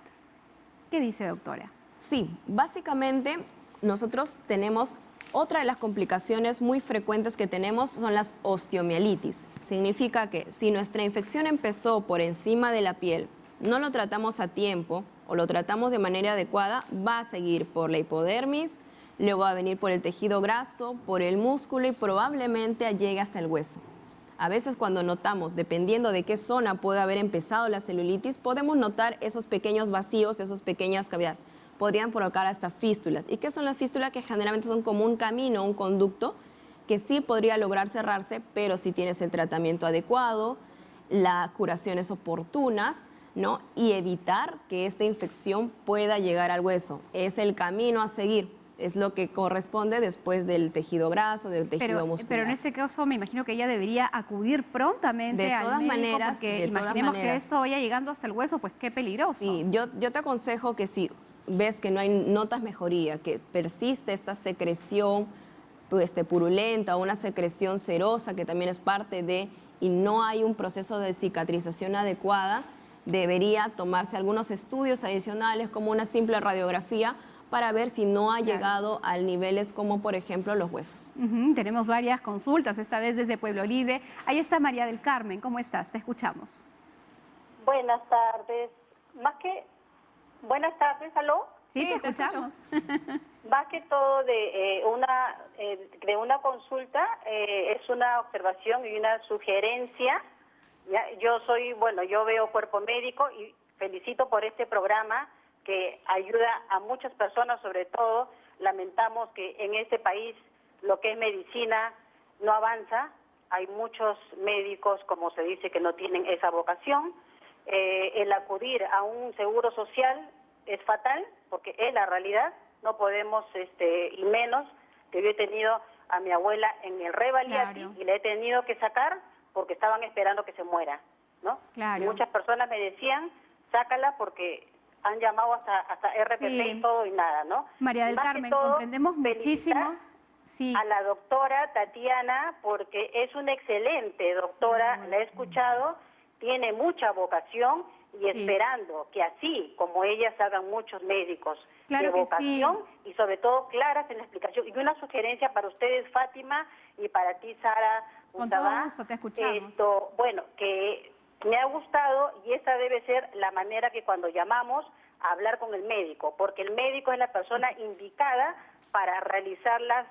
¿Qué dice, doctora? Sí, básicamente nosotros tenemos otra de las complicaciones muy frecuentes que tenemos son las osteomielitis. Significa que si nuestra infección empezó por encima de la piel, no lo tratamos a tiempo o lo tratamos de manera adecuada, va a seguir por la hipodermis, luego va a venir por el tejido graso, por el músculo y probablemente llegue hasta el hueso. A veces cuando notamos, dependiendo de qué zona puede haber empezado la celulitis, podemos notar esos pequeños vacíos, esas pequeñas cavidades. Podrían provocar hasta fístulas. ¿Y qué son las fístulas? Que generalmente son como un camino, un conducto, que sí podría lograr cerrarse, pero si tienes el tratamiento adecuado, las curaciones oportunas, ¿no? Y evitar que esta infección pueda llegar al hueso. Es el camino a seguir. Es lo que corresponde después del tejido graso, del tejido muscular. Pero en ese caso me imagino que ella debería acudir prontamente al médico, porque imaginemos que esto vaya llegando hasta el hueso, pues qué peligroso. Sí, yo te aconsejo que si ves que notas mejoría, que persiste esta secreción purulenta, una secreción serosa que también es parte de, y no hay un proceso de cicatrización adecuada, debería tomarse algunos estudios adicionales como una simple radiografía para ver si no ha llegado a niveles como, por ejemplo, los huesos. Tenemos varias consultas, esta vez desde Pueblo Libre. Ahí está María del Carmen. ¿Cómo estás? Te escuchamos. Buenas tardes. Buenas tardes, ¿aló? Sí, te escuchamos. Más que todo de una consulta, es una observación y una sugerencia. Yo veo Cuerpo Médico y felicito por este programa que ayuda a muchas personas, sobre todo. Lamentamos que en este país lo que es medicina no avanza. Hay muchos médicos, como se dice, que no tienen esa vocación. El acudir a un seguro social es fatal, porque es la realidad. No podemos, y menos que yo he tenido a mi abuela en el Revaliati y la he tenido que sacar porque estaban esperando que se muera, ¿no? Claro. Y muchas personas me decían, sácala porque han llamado hasta RPP y todo y nada, ¿no? María del Carmen, comprendemos muchísimo. Sí. A la doctora Tatiana, porque es una excelente doctora, la he escuchado, tiene mucha vocación y esperando que así como ella salgan muchos médicos de vocación y sobre todo claras en la explicación. Y una sugerencia para ustedes, Fátima, y para ti, Sara. Con todo gusto, te escuchamos. Que me ha gustado y esa debe ser la manera que cuando llamamos a hablar con el médico, porque el médico es la persona indicada para realizarlas,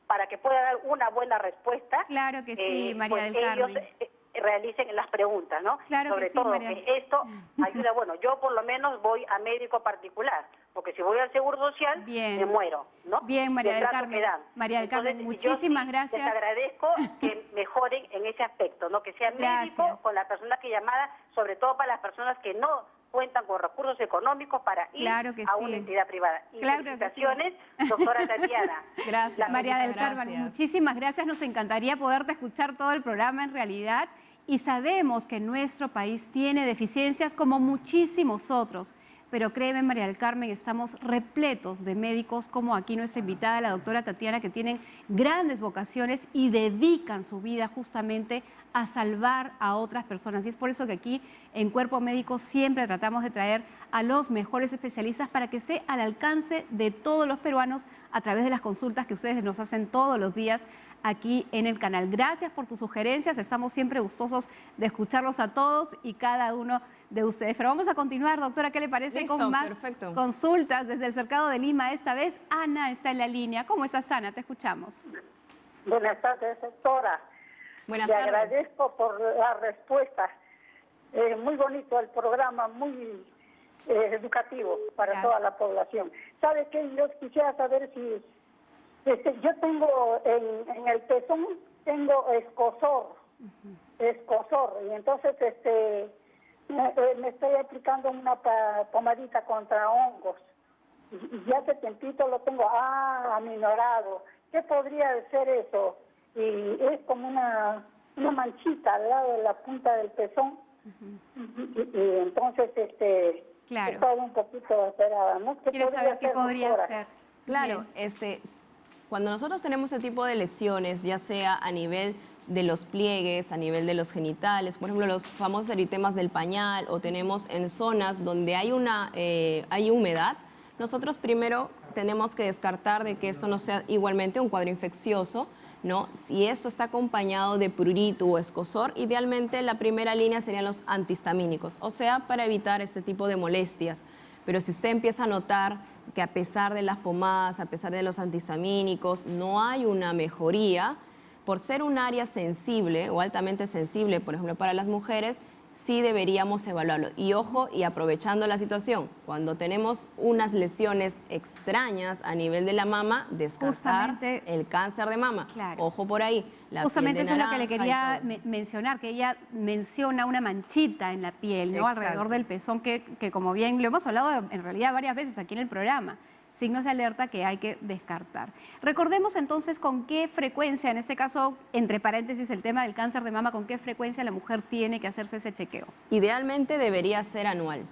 para que pueda dar una buena respuesta. Claro que sí, María del Carmen. Ellos realicen las preguntas, ¿no? Claro sobre que sí, todo María. que esto ayuda. Bueno, yo por lo menos voy a médico particular, porque si voy al Seguro Social, me muero, ¿no? Bien, María del Carmen. María del Carmen, muchísimas gracias. Les agradezco que mejoren en ese aspecto, ¿no? Que sea médico con la persona que llamada, sobre todo para las personas que no cuentan con recursos económicos para ir a una entidad privada. Y felicitaciones, doctora Tatiana. Gracias. María del Carmen, muchísimas gracias. Nos encantaría poderte escuchar todo el programa en realidad. Y sabemos que nuestro país tiene deficiencias como muchísimos otros. Pero créeme, María del Carmen, estamos repletos de médicos como aquí nuestra invitada, la doctora Tatiana, que tienen grandes vocaciones y dedican su vida justamente a salvar a otras personas. Y es por eso que aquí en Cuerpo Médico siempre tratamos de traer a los mejores especialistas para que sea al alcance de todos los peruanos a través de las consultas que ustedes nos hacen todos los días aquí en el canal. Gracias por tus sugerencias, estamos siempre gustosos de escucharlos a todos y cada uno de ustedes. Pero vamos a continuar, doctora, ¿qué le parece? Con más consultas desde el Cercado de Lima. Esta vez Ana está en la línea. ¿Cómo estás, Ana? Te escuchamos. Buenas tardes, doctora. Buenas tardes. Le agradezco por la respuesta. Muy bonito el programa, muy educativo para toda la población. ¿Sabe qué? Yo quisiera saber si... yo tengo en el pezón, tengo escozor, y entonces me estoy aplicando una pomadita contra hongos. Y ya hace tiempito lo tengo aminorado. ¿Qué podría ser eso? Y es como una manchita al lado de la punta del pezón. Y entonces estoy un poquito alterada, ¿no? ¿Quieres saber qué podría ser? Claro, cuando nosotros tenemos ese tipo de lesiones, ya sea a nivel de los pliegues, a nivel de los genitales, por ejemplo, los famosos eritemas del pañal, o tenemos en zonas donde hay humedad, nosotros primero tenemos que descartar de que esto no sea igualmente un cuadro infeccioso, ¿no? Si esto está acompañado de prurito o escozor, idealmente la primera línea serían los antihistamínicos, o sea, para evitar este tipo de molestias. Pero si usted empieza a notar que a pesar de las pomadas, a pesar de los antihistamínicos, no hay una mejoría, por ser un área sensible o altamente sensible, por ejemplo, para las mujeres, sí deberíamos evaluarlo. Y ojo, y aprovechando la situación, cuando tenemos unas lesiones extrañas a nivel de la mama, descartar Justamente, el cáncer de mama. Claro. Ojo por ahí. Justamente eso es lo que le quería naranja y todo eso. mencionar, que ella menciona una manchita en la piel, ¿no? Exacto. Alrededor del pezón, que como bien lo hemos hablado en realidad varias veces aquí en el programa. Signos de alerta que hay que descartar. Recordemos entonces con qué frecuencia, en este caso, entre paréntesis, el tema del cáncer de mama, con qué frecuencia la mujer tiene que hacerse ese chequeo. Idealmente debería ser anual,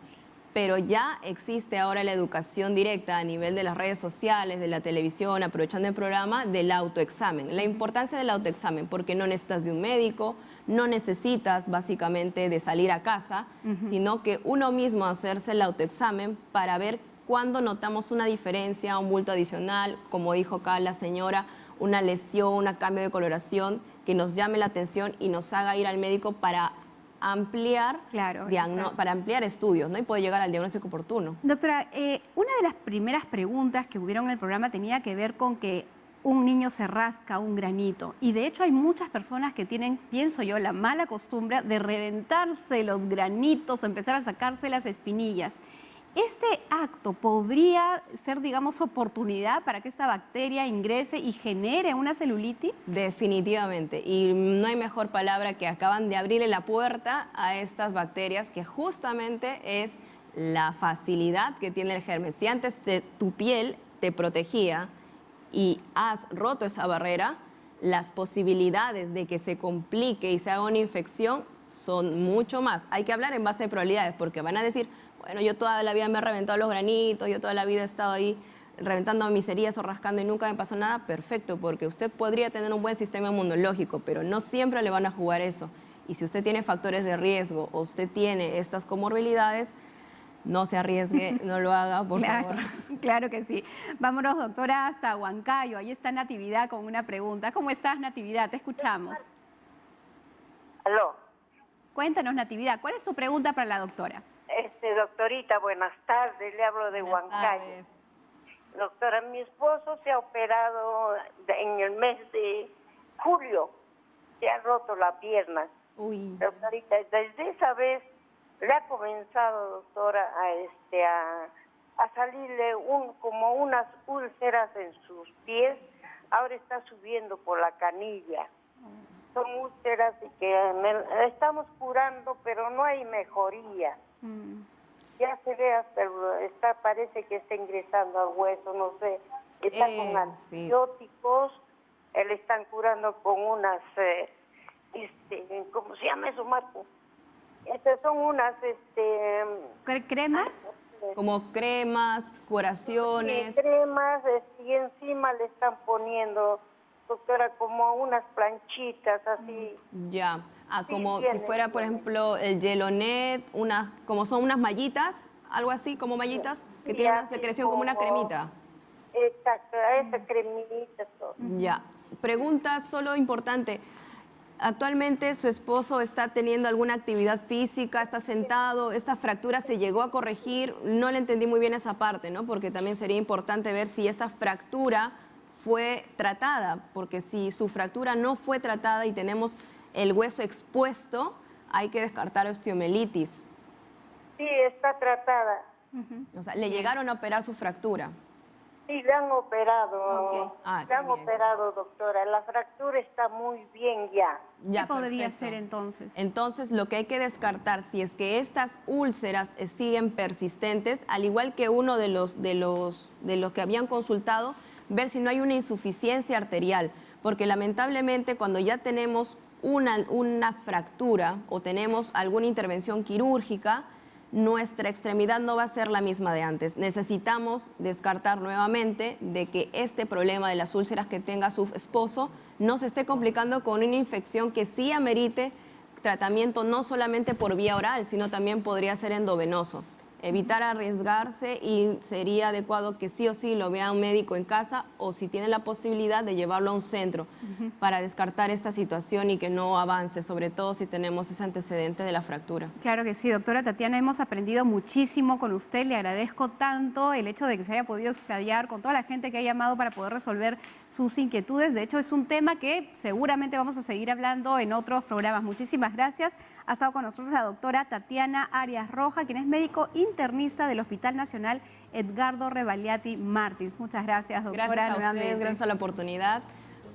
pero ya existe ahora la educación directa a nivel de las redes sociales, de la televisión, aprovechando el programa, del autoexamen. La importancia del autoexamen, porque no necesitas de un médico, no necesitas básicamente de salir a casa, sino que uno mismo hacerse el autoexamen para ver cuando notamos una diferencia, un bulto adicional, como dijo acá la señora, una lesión, un cambio de coloración que nos llame la atención y nos haga ir al médico para ampliar, para ampliar estudios, ¿no? Y poder llegar al diagnóstico oportuno. Doctora, una de las primeras preguntas que hubieron en el programa tenía que ver con que un niño se rasca un granito. Y de hecho hay muchas personas que tienen, pienso yo, la mala costumbre de reventarse los granitos o empezar a sacarse las espinillas. ¿Este acto podría ser, digamos, oportunidad para que esta bacteria ingrese y genere una celulitis? Definitivamente. Y no hay mejor palabra que acaban de abrirle la puerta a estas bacterias, que justamente es la facilidad que tiene el germen. Si antes tu piel te protegía y has roto esa barrera, las posibilidades de que se complique y se haga una infección son mucho más. Hay que hablar en base a probabilidades, porque van a decir, bueno, yo toda la vida me he reventado los granitos, yo toda la vida he estado ahí reventando mis heridas o rascando y nunca me pasó nada. Perfecto, porque usted podría tener un buen sistema inmunológico, pero no siempre le van a jugar eso. Y si usted tiene factores de riesgo o usted tiene estas comorbilidades, no se arriesgue, no lo haga, por favor. Claro que sí. Vámonos, doctora, hasta Huancayo. Ahí está Natividad con una pregunta. ¿Cómo estás, Natividad? Te escuchamos. Aló. Cuéntanos, Natividad, ¿cuál es su pregunta para la doctora? Doctorita, buenas tardes, le hablo de Huancayo. Doctora, mi esposo se ha operado en el mes de julio, se ha roto la pierna. Uy. Doctorita, desde esa vez le ha comenzado, doctora, a salirle como unas úlceras en sus pies, ahora está subiendo por la canilla. Son úlceras y que estamos curando, pero no hay mejoría. Ya se ve hasta, parece que está ingresando al hueso, no sé, está con antibióticos, le están curando con unas, ¿cómo se llama eso, Marco? Son unas, ¿cremas? Como cremas, curaciones. Sí, cremas, y encima le están poniendo, doctora, como unas planchitas así. Ya. Como sí, si fuera, por ejemplo, el Yelonet, como son unas mallitas, algo así, como mallitas, que tienen una secreción como una cremita. Exacto, esa cremita. Todo. Ya. Pregunta solo importante. ¿Actualmente su esposo está teniendo alguna actividad física? ¿Está sentado? ¿Esta fractura se llegó a corregir? No le entendí muy bien esa parte, ¿no? Porque también sería importante ver si esta fractura fue tratada, porque si su fractura no fue tratada y tenemos el hueso expuesto, hay que descartar osteomelitis. Sí, está tratada. O sea, le llegaron a operar su fractura. Sí, le han operado. Okay. Le han operado, doctora. La fractura está muy bien ya. ¿Qué podría ser entonces? Entonces, lo que hay que descartar, si es que estas úlceras siguen persistentes, al igual que uno de los que habían consultado, ver si no hay una insuficiencia arterial, porque lamentablemente cuando ya tenemos una fractura o tenemos alguna intervención quirúrgica, nuestra extremidad no va a ser la misma de antes. Necesitamos descartar nuevamente de que este problema de las úlceras que tenga su esposo no se esté complicando con una infección que sí amerite tratamiento no solamente por vía oral, sino también podría ser endovenoso. evitar arriesgarse y sería adecuado que sí o sí lo vea un médico en casa o si tiene la posibilidad de llevarlo a un centro para descartar esta situación y que no avance, sobre todo si tenemos ese antecedente de la fractura. Claro que sí, doctora Tatiana, hemos aprendido muchísimo con usted, le agradezco tanto el hecho de que se haya podido explayar con toda la gente que ha llamado para poder resolver sus inquietudes. De hecho, es un tema que seguramente vamos a seguir hablando en otros programas. Muchísimas gracias. Ha estado con nosotros la doctora Tatiana Arias Roja, quien es médico internista del Hospital Nacional Edgardo Rebagliati Martins. Muchas gracias, doctora. Gracias a ustedes, gracias a la oportunidad.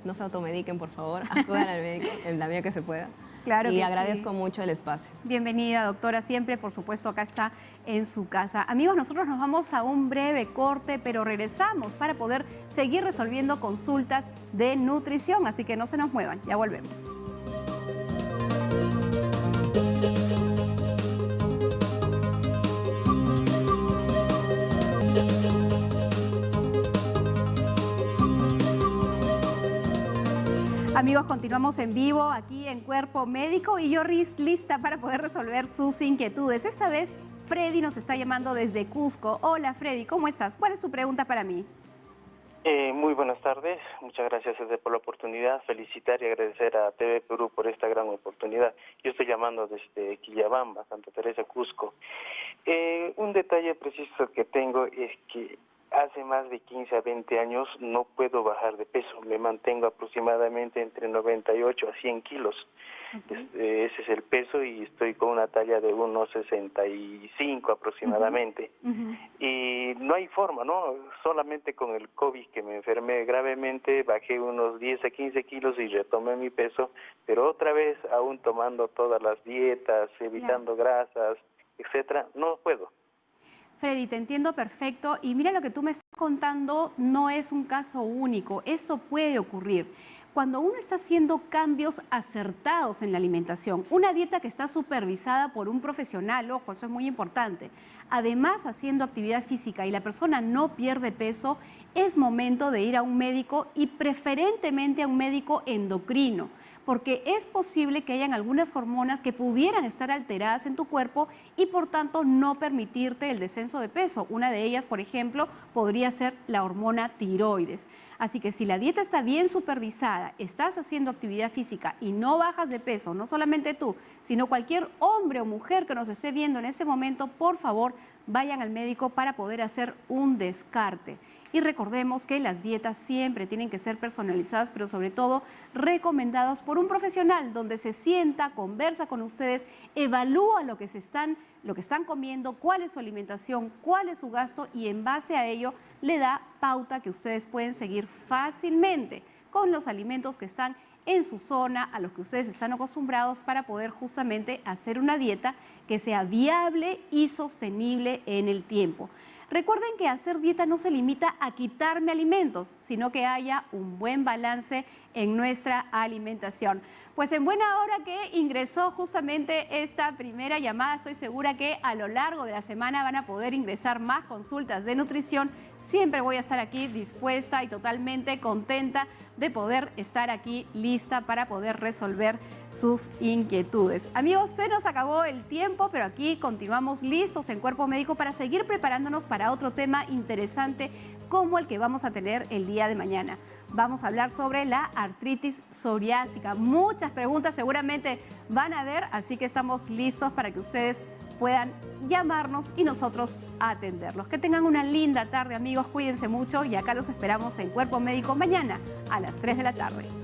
No se automediquen, por favor. Acudan al médico en la medida que se pueda. Claro, y agradezco mucho el espacio. Bienvenida, doctora, siempre, por supuesto, acá está en su casa. Amigos, nosotros nos vamos a un breve corte, pero regresamos para poder seguir resolviendo consultas de nutrición, así que no se nos muevan, ya volvemos. Amigos, continuamos en vivo aquí en Cuerpo Médico y yo lista para poder resolver sus inquietudes. Esta vez Freddy nos está llamando desde Cusco. Hola Freddy, ¿cómo estás? ¿Cuál es su pregunta para mí? Muy buenas tardes, muchas gracias por la oportunidad, felicitar y agradecer a TV Perú por esta gran oportunidad. Yo estoy llamando desde Quillabamba, Santa Teresa, Cusco. Un detalle preciso que tengo es que hace más de 15 a 20 años no puedo bajar de peso, me mantengo aproximadamente entre 98 a 100 kilos. Ese es el peso y estoy con una talla de 1,65 aproximadamente. Y no hay forma, ¿no? Solamente con el COVID que me enfermé gravemente, bajé unos 10 a 15 kilos y retomé mi peso, pero otra vez aún tomando todas las dietas, evitando grasas, etcétera, no puedo. Freddy, te entiendo perfecto y mira lo que tú me estás contando no es un caso único, esto puede ocurrir. Cuando uno está haciendo cambios acertados en la alimentación, una dieta que está supervisada por un profesional, ojo, eso es muy importante, además haciendo actividad física y la persona no pierde peso, es momento de ir a un médico y preferentemente a un médico endocrino, porque es posible que hayan algunas hormonas que pudieran estar alteradas en tu cuerpo y por tanto no permitirte el descenso de peso. Una de ellas, por ejemplo, podría ser la hormona tiroides. Así que si la dieta está bien supervisada, estás haciendo actividad física y no bajas de peso, no solamente tú, sino cualquier hombre o mujer que nos esté viendo en este momento, por favor, vayan al médico para poder hacer un descarte. Y recordemos que las dietas siempre tienen que ser personalizadas, pero sobre todo recomendadas por un profesional donde se sienta, conversa con ustedes, evalúa lo que están comiendo, cuál es su alimentación, cuál es su gasto y en base a ello le da pauta que ustedes pueden seguir fácilmente con los alimentos que están en su zona, a los que ustedes están acostumbrados para poder justamente hacer una dieta que sea viable y sostenible en el tiempo. Recuerden que hacer dieta no se limita a quitarme alimentos, sino que haya un buen balance en nuestra alimentación. Pues en buena hora que ingresó justamente esta primera llamada, estoy segura que a lo largo de la semana van a poder ingresar más consultas de nutrición. Siempre voy a estar aquí dispuesta y totalmente contenta de poder estar aquí lista para poder resolver sus inquietudes. Amigos, se nos acabó el tiempo, pero aquí continuamos listos en Cuerpo Médico para seguir preparándonos para otro tema interesante como el que vamos a tener el día de mañana. Vamos a hablar sobre la artritis psoriásica. Muchas preguntas seguramente van a haber, así que estamos listos para que ustedes puedan llamarnos y nosotros atenderlos. Que tengan una linda tarde, amigos. Cuídense mucho y acá los esperamos en Cuerpo Médico mañana a las 3 de la tarde.